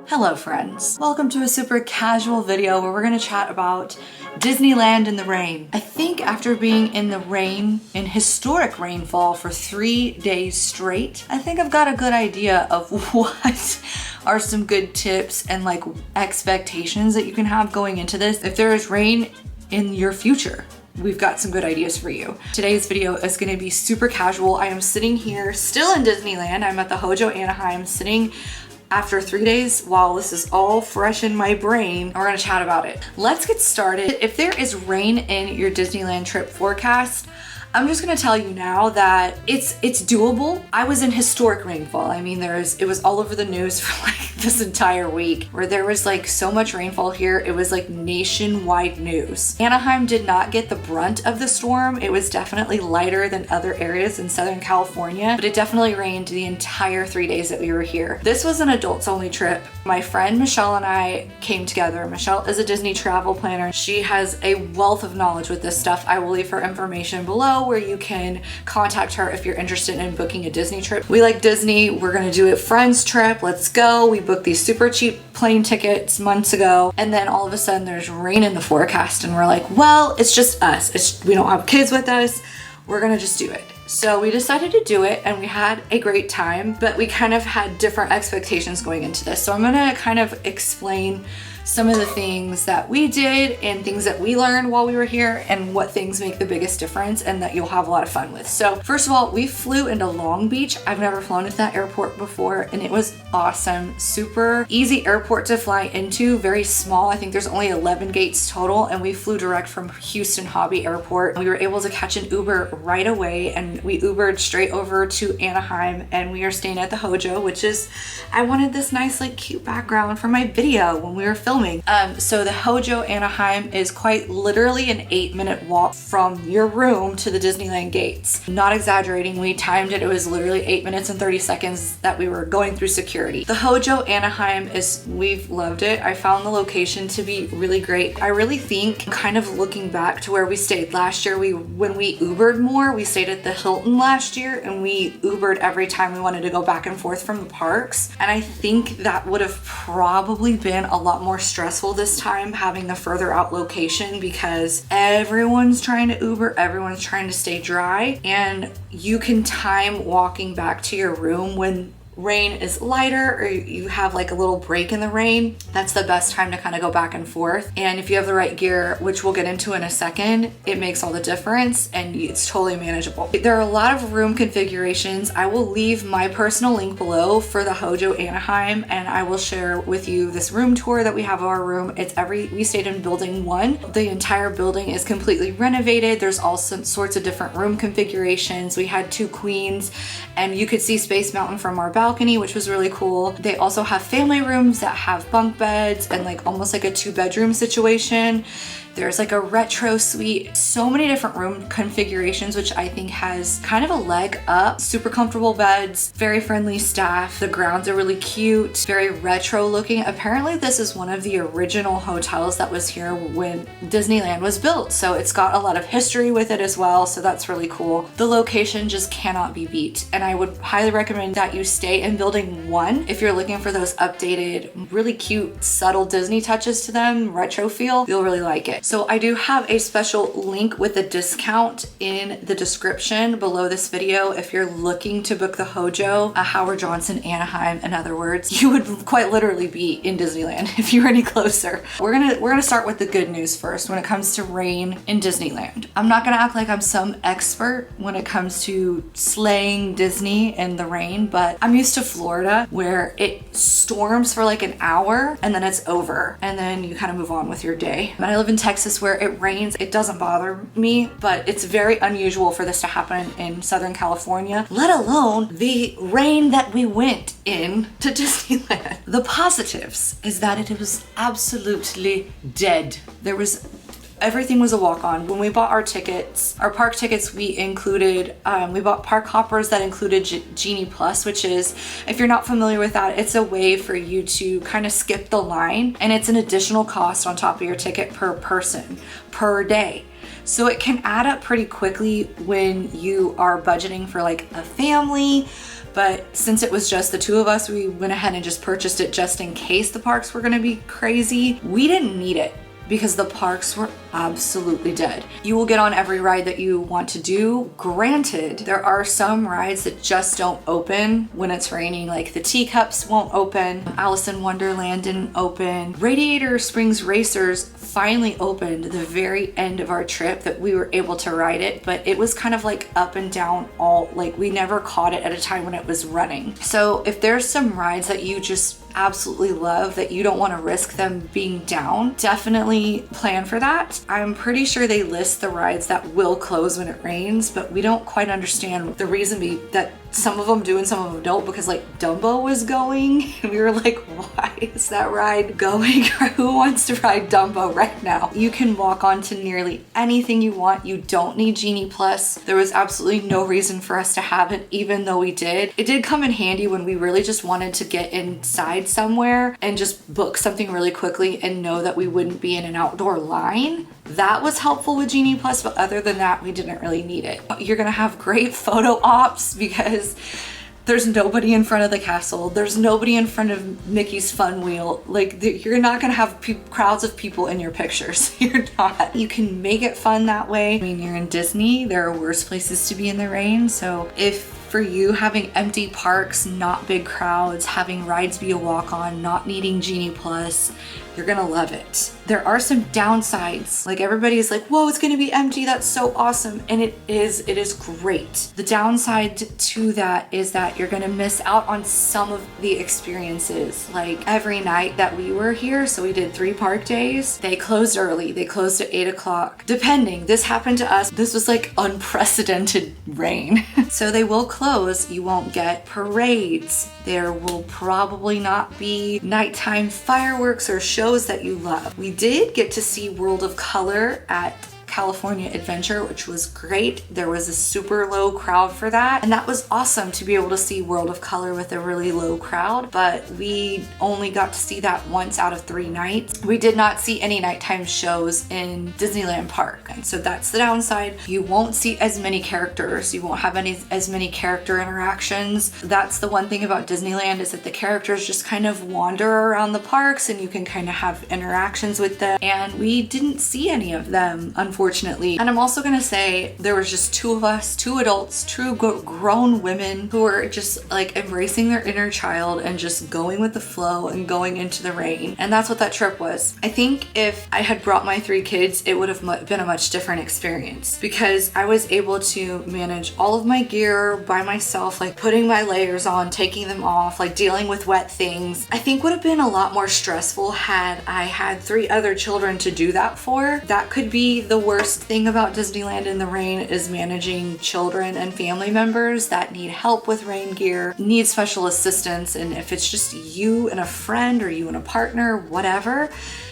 Hello friends, welcome to a super casual video where we're gonna chat about Disneyland in the rain. I think after being in the rain, in historic rainfall for 3 days straight, I think I've got a good idea of what are some good tips and like expectations that you can have going into this. If there is rain in your future, we've got some good ideas for you. Today's video is gonna be super casual. I am sitting here still in Disneyland. I'm at the Hojo Anaheim sitting after 3 days while this is all fresh in my brain. We're gonna chat about it. Let's get started. If there is rain in your Disneyland trip forecast, I'm just gonna tell you now that it's doable. I was in historic rainfall. I mean, it was all over the news for like this entire week where there was like so much rainfall here. It was like nationwide news. Anaheim did not get the brunt of the storm. It was definitely lighter than other areas in Southern California, but it definitely rained the entire 3 days that we were here. This was an adults only trip. My friend Michelle and I came together. Michelle is a Disney travel planner. She has a wealth of knowledge with this stuff. I will leave her information below where you can contact her if you're interested in booking a Disney trip. We like Disney. We're gonna do a friends trip. Let's go. We booked these super cheap plane tickets months ago, and then all of a sudden there's rain in the forecast and we're like, well, it's just us. We don't have kids with us. We're gonna just do it. So we decided to do it and we had a great time, but we kind of had different expectations going into this. So I'm gonna kind of explain some of the things that we did and things that we learned while we were here and what things make the biggest difference and that you'll have a lot of fun with. So first of all, we flew into Long Beach. I've never flown into that airport before and it was awesome. Super easy airport to fly into, very small. I think there's only 11 gates total, and we flew direct from Houston Hobby Airport. We were able to catch an Uber right away and we Ubered straight over to Anaheim, and we are staying at the Hojo, which is, I wanted this nice like cute background for my video when we were filming. So the Hojo Anaheim is quite literally an 8-minute walk from your room to the Disneyland gates. Not exaggerating, we timed it. It was literally 8 minutes and 30 seconds that we were going through security. The Hojo Anaheim we've loved it. I found the location to be really great. I really think, kind of looking back to where we stayed last year, when we Ubered more, we stayed at the Hilton last year and we Ubered every time we wanted to go back and forth from the parks. And I think that would have probably been a lot more stressful this time, having the further out location, because everyone's trying to Uber, everyone's trying to stay dry, and you can time walking back to your room when rain is lighter or you have like a little break in the rain. That's the best time to kind of go back and forth. And if you have the right gear, which we'll get into in a second, it makes all the difference and it's totally manageable. There are a lot of room configurations. I will leave my personal link below for the Hojo Anaheim, and I will share with you this room tour that we have of our room. We stayed in building 1. The entire building is completely renovated. There's all sorts of different room configurations. We had 2 queens and you could see Space Mountain from our balcony, which was really cool. They also have family rooms that have bunk beds and like almost like a 2-bedroom situation. There's like a retro suite, so many different room configurations, which I think has kind of a leg up. Super comfortable beds, very friendly staff. The grounds are really cute, very retro looking. Apparently this is one of the original hotels that was here when Disneyland was built. So it's got a lot of history with it as well. So that's really cool. The location just cannot be beat. And I would highly recommend that you stay in building 1 if you're looking for those updated, really cute, subtle Disney touches to them, retro feel. You'll really like it. So I do have a special link with a discount in the description below this video. If you're looking to book the Hojo, Howard Johnson Anaheim, in other words, you would quite literally be in Disneyland if you were any closer. We're gonna start with the good news first when it comes to rain in Disneyland. I'm not gonna act like I'm some expert when it comes to slaying Disney in the rain, but I'm used to Florida where it storms for like an hour and then it's over and then you kind of move on with your day. And I live in Texas where it rains. It doesn't bother me, but it's very unusual for this to happen in Southern California, let alone the rain that we went in to Disneyland. The positives is that it was absolutely dead. Everything was a walk-on. When we bought our tickets, our park tickets, we bought park hoppers that included Genie Plus, which is, if you're not familiar with that, it's a way for you to kind of skip the line, and it's an additional cost on top of your ticket per person, per day. So it can add up pretty quickly when you are budgeting for like a family, but since it was just the two of us, we went ahead and just purchased it just in case the parks were gonna be crazy. We didn't need it because the parks were absolutely dead. You will get on every ride that you want to do. Granted, there are some rides that just don't open when it's raining, like the Teacups won't open, Alice in Wonderland didn't open. Radiator Springs Racers finally opened the very end of our trip that we were able to ride it, but it was kind of like up and down all, like we never caught it at a time when it was running. So if there's some rides that you just absolutely love that you don't want to risk them being down, definitely plan for that. I'm pretty sure they list the rides that will close when it rains, but we don't quite understand the reason that some of them do and some of them don't, because like Dumbo was going and we were like, why is that ride going? Who wants to ride Dumbo right now? You can walk on to nearly anything you want. You don't need Genie Plus. There was absolutely no reason for us to have it, even though we did. It did come in handy when we really just wanted to get inside somewhere and just book something really quickly and know that we wouldn't be in an outdoor line. That was helpful with Genie Plus, but other than that, we didn't really need it. You're gonna have great photo ops because there's nobody in front of the castle. There's nobody in front of Mickey's Fun Wheel. Like, you're not gonna have crowds of people in your pictures. You're not. You can make it fun that way. I mean, you're in Disney. There are worse places to be in the rain. So if for you, having empty parks, not big crowds, having rides be a walk-on, not needing Genie Plus, you're gonna love it. There are some downsides. Like everybody's like, whoa, it's gonna be empty, that's so awesome. And it is great. The downside to that is that you're gonna miss out on some of the experiences. Like every night that we were here, so we did 3 park days, they closed early. They closed at 8 o'clock. Depending, this happened to us. This was like unprecedented rain. So they will close. You won't get parades. There will probably not be nighttime fireworks or shows that you love. We did get to see World of Color at California Adventure, which was great. There was a super low crowd for that, and that was awesome to be able to see World of Color with a really low crowd, but we only got to see that once out of 3 nights. We did not see any nighttime shows in Disneyland Park, and so that's the downside. You won't see as many characters. You won't have as many character interactions. That's the one thing about Disneyland, is that the characters just kind of wander around the parks and you can kind of have interactions with them, and we didn't see any of them, unfortunately. And I'm also gonna say there was just 2 of us, 2 adults, true grown women who were just like embracing their inner child and just going with the flow and going into the rain. And that's what that trip was. I think if I had brought my 3 kids, it would have been a much different experience, because I was able to manage all of my gear by myself, like putting my layers on, taking them off, like dealing with wet things. I think would have been a lot more stressful had I had 3 other children to do that for. That could be the worst thing about Disneyland in the rain, is managing children and family members that need help with rain gear, need special assistance. And if it's just you and a friend or you and a partner, whatever,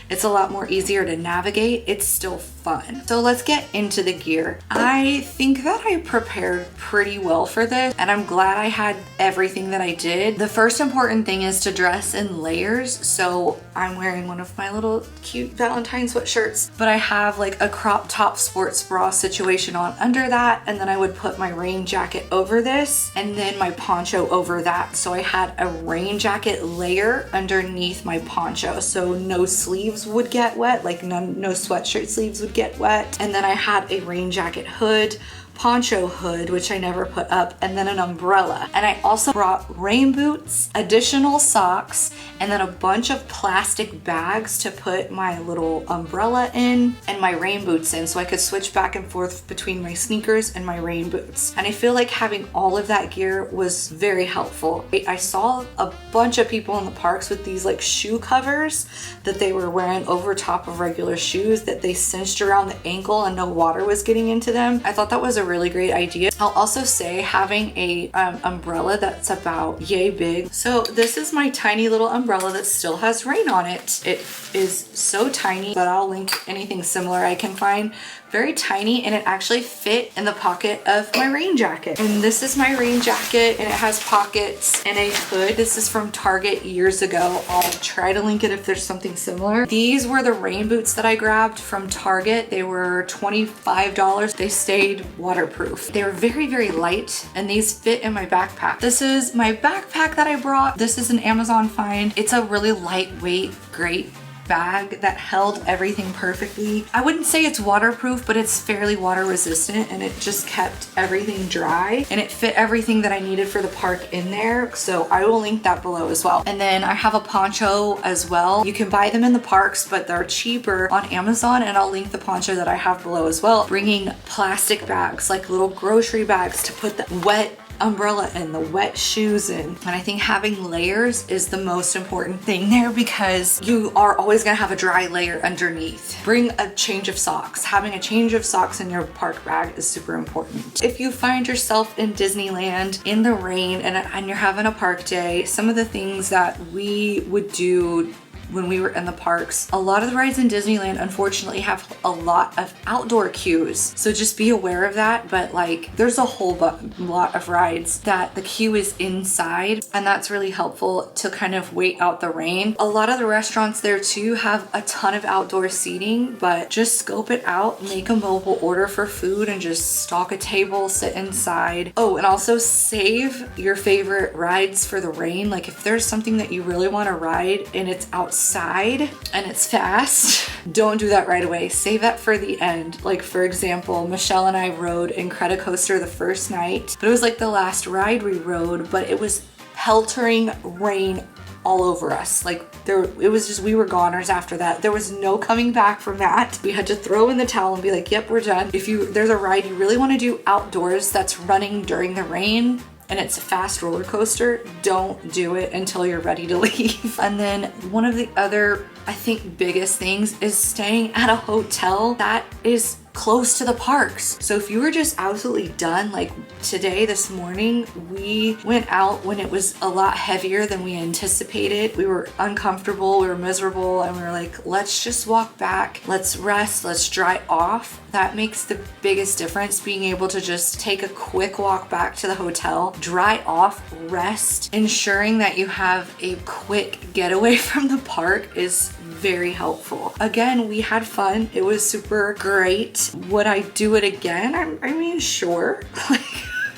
it's a lot more easier to navigate. It's still fun. So let's get into the gear. I think that I prepared pretty well for this, and I'm glad I had everything that I did. The first important thing is to dress in layers. So I'm wearing one of my little cute Valentine sweatshirts, but I have like a crop top sports bra situation on under that, and then I would put my rain jacket over this and then my poncho over that. So I had a rain jacket layer underneath my poncho, so no sleeves would get wet, like no sweatshirt sleeves would get wet. And then I had a rain jacket hood, poncho hood, which I never put up, and then an umbrella. And I also brought rain boots, additional socks, and then a bunch of plastic bags to put my little umbrella in and my rain boots in, so I could switch back and forth between my sneakers and my rain boots. And I feel like having all of that gear was very helpful. I saw a bunch of people in the parks with these like shoe covers that they were wearing over top of regular shoes that they cinched around the ankle and no water was getting into them. I thought that was a really great idea. I'll also say having a umbrella that's about yay big. So this is my tiny little umbrella that still has rain on it. It is so tiny, but I'll link anything similar I can find. Very tiny, and it actually fit in the pocket of my rain jacket. And this is my rain jacket, and it has pockets and a hood. This is from Target years ago. I'll try to link it if there's something similar. These were the rain boots that I grabbed from Target. They were $25. They stayed waterproof. They're very, very light and these fit in my backpack. This is my backpack that I brought. This is an Amazon find. It's a really lightweight, great bag that held everything perfectly. I wouldn't say it's waterproof, but it's fairly water resistant, and it just kept everything dry, and it fit everything that I needed for the park in there. So I will link that below as well. And then I have a poncho as well. You can buy them in the parks, but they're cheaper on Amazon, and I'll link the poncho that I have below as well. Bringing plastic bags, like little grocery bags to put the wet umbrella and the wet shoes in. And I think having layers is the most important thing there, because you are always gonna have a dry layer underneath. Bring a change of socks. Having a change of socks in your park bag is super important. If you find yourself in Disneyland in the rain and you're having a park day, some of the things that we would do when we were in the parks, a lot of the rides in Disneyland unfortunately have a lot of outdoor queues, so just be aware of that. But like, there's a whole lot of rides that the queue is inside, and that's really helpful to kind of wait out the rain. A lot of the restaurants there too have a ton of outdoor seating, but just scope it out, make a mobile order for food, and just stock a table, sit inside. Oh, and also save your favorite rides for the rain. Like, if there's something that you really want to ride and it's outside and it's fast, don't do that right away. Save that for the end. Like, for example, Michelle and I rode Incredicoaster the first night, but it was like the last ride we rode, but it was peltering rain all over us. Like, it was just, we were goners after that. There was no coming back from that. We had to throw in the towel and be like, yep, we're done. If there's a ride you really want to do outdoors that's running during the rain, and it's a fast roller coaster, don't do it until you're ready to leave. And then one of the other, I think, biggest things is staying at a hotel that is close to the parks. So if you were just absolutely done, like today, this morning, we went out when it was a lot heavier than we anticipated. We were uncomfortable, we were miserable, and we were like, let's just walk back, let's rest, let's dry off. That makes the biggest difference, being able to just take a quick walk back to the hotel, dry off, rest. Ensuring that you have a quick getaway from the park is very helpful. Again, we had fun. It was super great. Would I do it again? I mean, sure.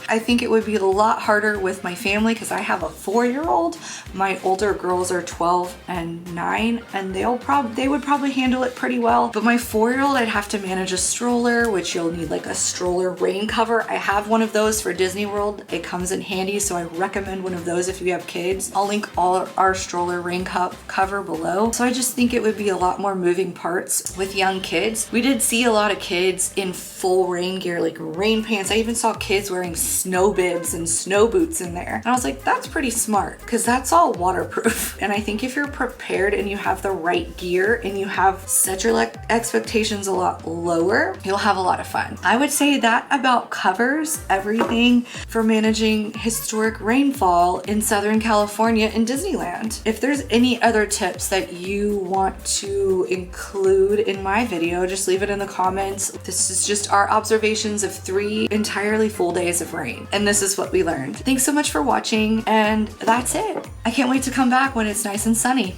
I think it would be a lot harder with my family because I have a 4-year-old. My older girls are 12 and 9, and they would probably handle it pretty well. But my 4-year-old, I'd have to manage a stroller, which you'll need like a stroller rain cover. I have one of those for Disney World. It comes in handy, so I recommend one of those if you have kids. I'll link all our stroller rain cover below. So I just think it would be a lot more moving parts with young kids. We did see a lot of kids in full rain gear, like rain pants. I even saw kids wearing snow bibs and snow boots in there. And I was like, that's pretty smart, because that's all waterproof. And I think if you're prepared and you have the right gear and you have set your expectations a lot lower, you'll have a lot of fun. I would say that about covers everything for managing historic rainfall in Southern California in Disneyland. If there's any other tips that you want to include in my video, just leave it in the comments. This is just our observations of 3 entirely full days of rain. And this is what we learned. Thanks so much for watching, and that's it. I can't wait to come back when it's nice and sunny.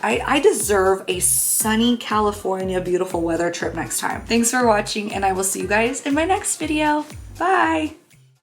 I deserve a sunny California beautiful weather trip next time. Thanks for watching, and I will see you guys in my next video. Bye.